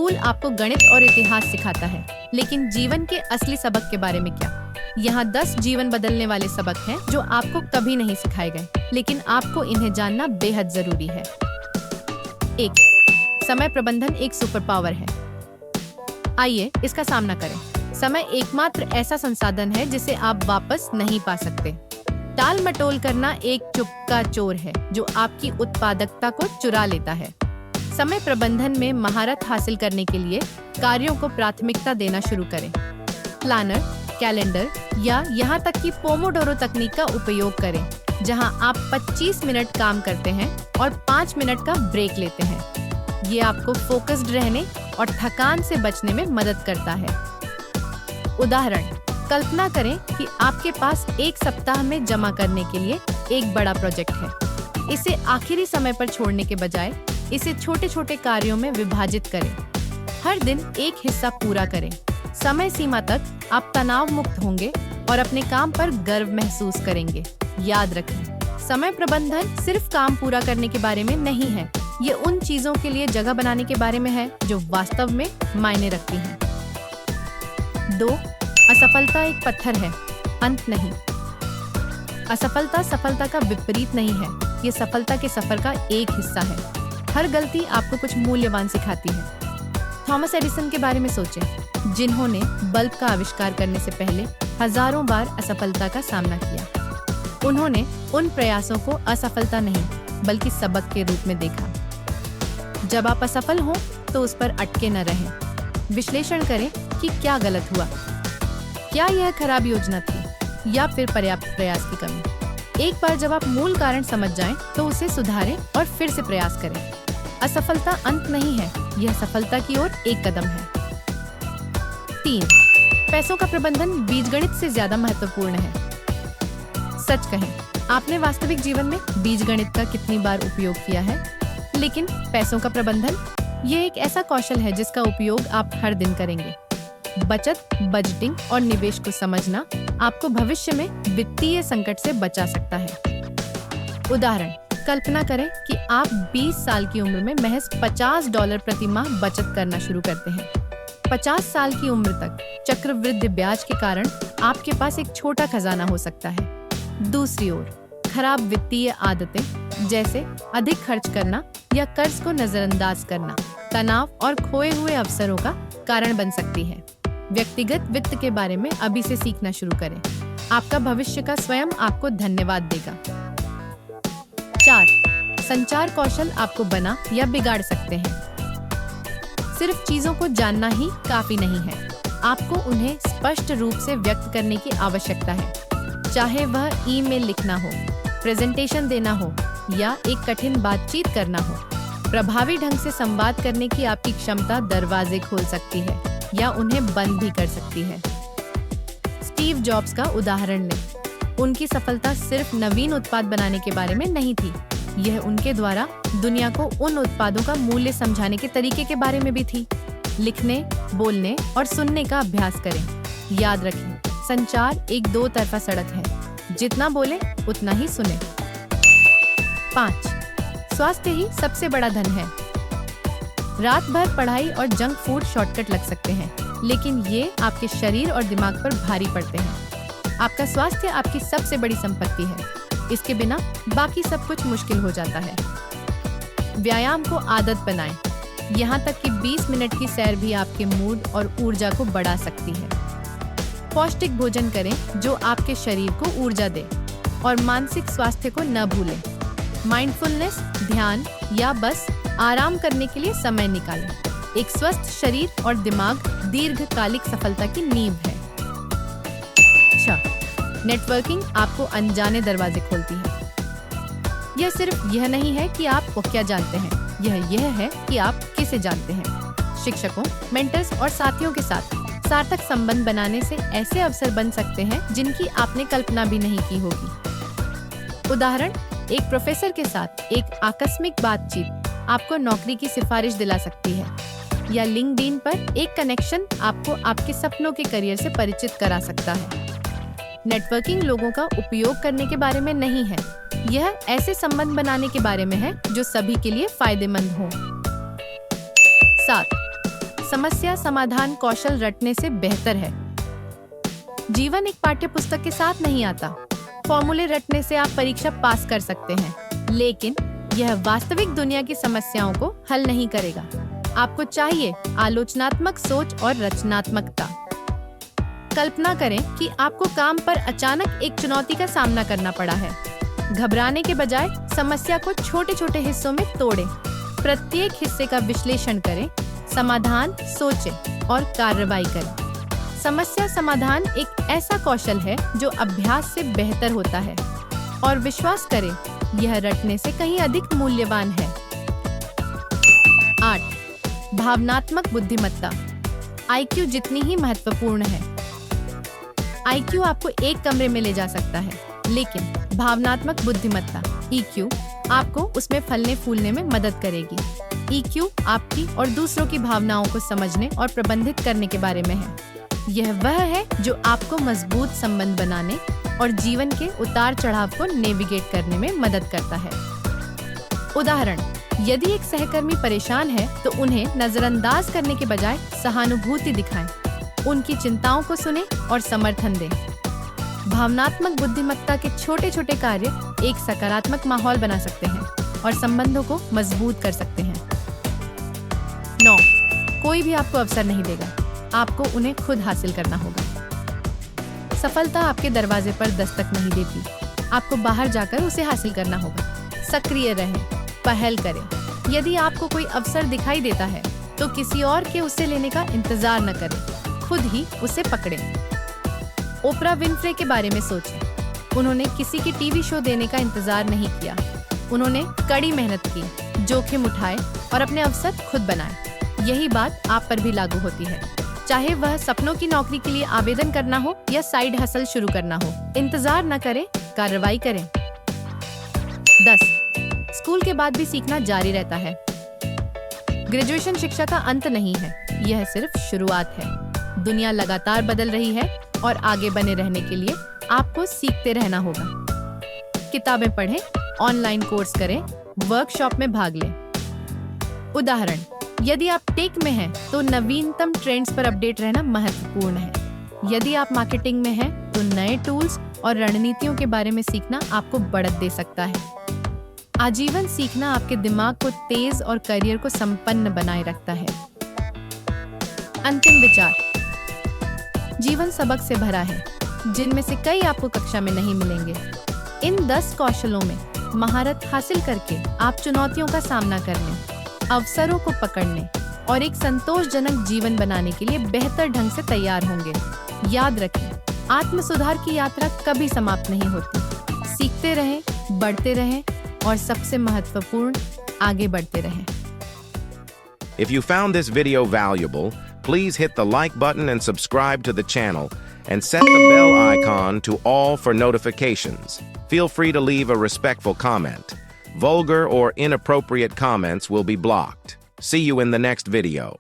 School आपको गणित और इतिहास सिखाता है, लेकिन जीवन के असली सबक के बारे में क्या? यहाँ 10 जीवन बदलने वाले सबक हैं जो आपको कभी नहीं सिखाए गए, लेकिन आपको इन्हें जानना बेहद जरूरी है। 1. समय प्रबंधन एक सुपर पावर है। आइए इसका सामना करें। समय एकमात्र ऐसा संसाधन है जिसे आप वापस नहीं पा सकते। टाल मटोल करना एक चुपका चोर है जो आपकी उत्पादकता को चुरा लेता है। समय प्रबंधन में महारत हासिल करने के लिए कार्यों को प्राथमिकता देना शुरू करें। प्लानर, कैलेंडर या यहाँ तक कि पोमोडोरो तकनीक का उपयोग करें, जहाँ आप 25 मिनट काम करते हैं और 5 मिनट का ब्रेक लेते हैं। ये आपको फोकस्ड रहने और थकान से बचने में मदद करता है। उदाहरण, कल्पना करें कि आपके पास एक सप्ताह में जमा करने के लिए एक बड़ा प्रोजेक्ट है। इसे आखिरी समय पर छोड़ने के बजाय इसे छोटे छोटे कार्यों में विभाजित करें। हर दिन एक हिस्सा पूरा करें। समय सीमा तक आप तनाव मुक्त होंगे और अपने काम पर गर्व महसूस करेंगे। याद रखें, समय प्रबंधन सिर्फ काम पूरा करने के बारे में नहीं है, ये उन चीजों के लिए जगह बनाने के बारे में है जो वास्तव में मायने रखती हैं। 2. असफलता एक पत्थर है, अंत नहीं। असफलता सफलता का विपरीत नहीं है, ये सफलता के सफर का एक हिस्सा है। हर गलती आपको कुछ मूल्यवान सिखाती है। थॉमस एडिसन के बारे में सोचें, जिन्होंने बल्ब का आविष्कार करने से पहले हजारों बार असफलता का सामना किया। उन्होंने उन प्रयासों को असफलता नहीं बल्कि सबक के रूप में देखा। जब आप असफल हों तो उस पर अटके न रहें। विश्लेषण करें कि क्या गलत हुआ। क्या यह खराब योजना थी या फिर पर्याप्त प्रयास की कमी? एक बार जब आप मूल कारण समझ जाएं, तो उसे सुधारें और फिर से प्रयास करें। असफलता अंत नहीं है, यह सफलता की ओर एक कदम है। 3. पैसों का प्रबंधन बीजगणित से ज्यादा महत्वपूर्ण है। सच कहें, आपने वास्तविक जीवन में बीजगणित का कितनी बार उपयोग किया है? लेकिन पैसों का प्रबंधन, ये एक ऐसा कौशल है जिसका उपयोग आप हर दिन करेंगे। बचत, बजटिंग और निवेश को समझना आपको भविष्य में वित्तीय संकट से बचा सकता है। उदाहरण, कल्पना करें कि आप 20 साल की उम्र में महज $50 प्रति माह बचत करना शुरू करते हैं। 50 साल की उम्र तक चक्रवृद्धि ब्याज के कारण आपके पास एक छोटा खजाना हो सकता है। दूसरी ओर, खराब वित्तीय आदतें जैसे अधिक खर्च करना या कर्ज को नजरअंदाज करना तनाव और खोए हुए अवसरों का कारण बन सकती है। व्यक्तिगत वित्त के बारे में अभी से सीखना शुरू करें। आपका भविष्य का स्वयं आपको धन्यवाद देगा। 4. संचार कौशल आपको बना या बिगाड़ सकते हैं। सिर्फ चीजों को जानना ही काफी नहीं है, आपको उन्हें स्पष्ट रूप से व्यक्त करने की आवश्यकता है। चाहे वह ईमेल लिखना हो, प्रेजेंटेशन देना हो या एक कठिन बातचीत करना हो। प्रभावी ढंग से संवाद करने की आपकी क्षमता दरवाजे खोल सकती है या उन्हें बंद भी कर सकती है। स्टीव जॉब्स का उदाहरण लें। उनकी सफलता सिर्फ नवीन उत्पाद बनाने के बारे में नहीं थी, यह उनके द्वारा दुनिया को उन उत्पादों का मूल्य समझाने के तरीके के बारे में भी थी। लिखने, बोलने और सुनने का अभ्यास करें। याद रखें, संचार एक दो तरफा सड़क है, जितना बोले उतना ही सुने। 5. स्वास्थ्य ही सबसे बड़ा धन है। रात भर पढ़ाई और जंक फूड शॉर्टकट लग सकते हैं, लेकिन ये आपके शरीर और दिमाग पर भारी पड़ते हैं। आपका स्वास्थ्य आपकी सबसे बड़ी संपत्ति है, इसके बिना बाकी सब कुछ मुश्किल हो जाता है। व्यायाम को आदत बनाएं, यहाँ तक कि 20 मिनट की सैर भी आपके मूड और ऊर्जा को बढ़ा सकती है। पौष्टिक भोजन करें जो आपके शरीर को ऊर्जा दे और मानसिक स्वास्थ्य को न भूलें। माइंडफुलनेस, ध्यान या बस आराम करने के लिए समय निकालें। एक स्वस्थ शरीर और दिमाग दीर्घकालिक सफलता की नींव है। 6. नेटवर्किंग आपको अनजाने दरवाजे खोलती है। यह सिर्फ यह नहीं है कि आप क्या जानते हैं, यह है कि आप किसे जानते हैं। शिक्षकों, मेंटर्स और साथियों के साथ सार्थक संबंध बनाने से ऐसे अवसर बन सकते हैं जिनकी आपने कल्पना भी नहीं की होगी। उदाहरण, एक प्रोफेसर के साथ एक आकस्मिक बातचीत आपको नौकरी की सिफारिश दिला सकती है, या लिंक्डइन पर एक कनेक्शन आपको आपके सपनों के करियर से परिचित करा सकता है। नेटवर्किंग लोगों का उपयोग करने के बारे में नहीं है, यह ऐसे संबंध बनाने के बारे में है जो सभी के लिए फायदेमंद हो। 7. समस्या समाधान कौशल रटने से बेहतर है। जीवन एक पाठ्य पुस्तक के साथ नहीं आता। फॉर्मूले रटने से आप परीक्षा पास कर सकते हैं, लेकिन यह वास्तविक दुनिया की समस्याओं को हल नहीं करेगा। आपको चाहिए आलोचनात्मक सोच और रचनात्मकता। कल्पना करें कि आपको काम पर अचानक एक चुनौती का सामना करना पड़ा है। घबराने के बजाय समस्या को छोटे छोटे हिस्सों में तोड़ें। प्रत्येक हिस्से का विश्लेषण करें, समाधान सोचें और कार्रवाई करें। समस्या समाधान एक ऐसा कौशल है जो अभ्यास से बेहतर होता है, और विश्वास करें, यह रटने से कहीं अधिक मूल्यवान है। 8. भावनात्मक बुद्धिमत्ता। IQ जितनी ही महत्वपूर्ण है। IQ आपको एक कमरे में ले जा सकता है, लेकिन भावनात्मक बुद्धिमत्ता EQ आपको उसमें फलने फूलने में मदद करेगी। EQ आपकी और दूसरों की भावनाओं को समझने और प्रबंधित करने के बारे में है। यह वह है जो आपको मजबूत संबंध बनाने और जीवन के उतार चढ़ाव को नेविगेट करने में मदद करता है। उदाहरण, यदि एक सहकर्मी परेशान है तो उन्हें नजरअंदाज करने के बजाय सहानुभूति दिखाएं, उनकी चिंताओं को सुनें और समर्थन दें। भावनात्मक बुद्धिमत्ता के छोटे छोटे कार्य एक सकारात्मक माहौल बना सकते हैं और संबंधों को मजबूत कर सकते हैं। 9. कोई भी आपको अवसर नहीं देगा, आपको उन्हें खुद हासिल करना होगा। सफलता आपके दरवाजे पर दस्तक नहीं देती, आपको बाहर जाकर उसे हासिल करना होगा। सक्रिय रहें, पहल करें। यदि आपको कोई अवसर दिखाई देता है तो किसी और के उसे लेने का इंतजार न करें, खुद ही उसे पकड़ें। ओपरा विनफ्रे के बारे में सोचें। उन्होंने किसी के टीवी शो देने का इंतजार नहीं किया। उन्होंने कड़ी मेहनत की, जोखिम उठाए और अपने अवसर खुद बनाए। यही बात आप पर भी लागू होती है, चाहे वह सपनों की नौकरी के लिए आवेदन करना हो या साइड हसल शुरू करना हो। इंतजार न करें, कार्रवाई करें। 10. स्कूल के बाद भी सीखना जारी रहता है। ग्रेजुएशन शिक्षा का अंत नहीं है, यह सिर्फ शुरुआत है। दुनिया लगातार बदल रही है और आगे बने रहने के लिए आपको सीखते रहना होगा। किताबें पढ़ें, ऑनलाइन कोर्स करें, वर्कशॉप में भाग लें। उदाहरण, यदि आप टेक में हैं तो नवीनतम ट्रेंड्स पर अपडेट रहना महत्वपूर्ण है। यदि आप मार्केटिंग में हैं तो नए टूल्स और रणनीतियों के बारे में सीखना आपको बढ़त दे सकता है। आजीवन सीखना आपके दिमाग को तेज और करियर को संपन्न बनाए रखता है। अंतिम विचार, जीवन सबक से भरा है, जिनमें से कई आपको कक्षा में नहीं मिलेंगे। इन 10 कौशलों में महारत हासिल करके आप चुनौतियों का सामना करने, अवसरों को पकड़ने और एक संतोषजनक जीवन बनाने के लिए बेहतर ढंग से तैयार होंगे। याद रखें, आत्म सुधार की यात्रा कभी समाप्त नहीं होती। सीखते रहें, बढ़ते रहें और सबसे महत्वपूर्ण, आगे बढ़ते रहें। If you found this video valuable, please hit the like button and subscribe to the channel and set the bell icon to all for notifications. Feel free to leave a respectful comment. Vulgar or inappropriate comments will be blocked. See you in the next video.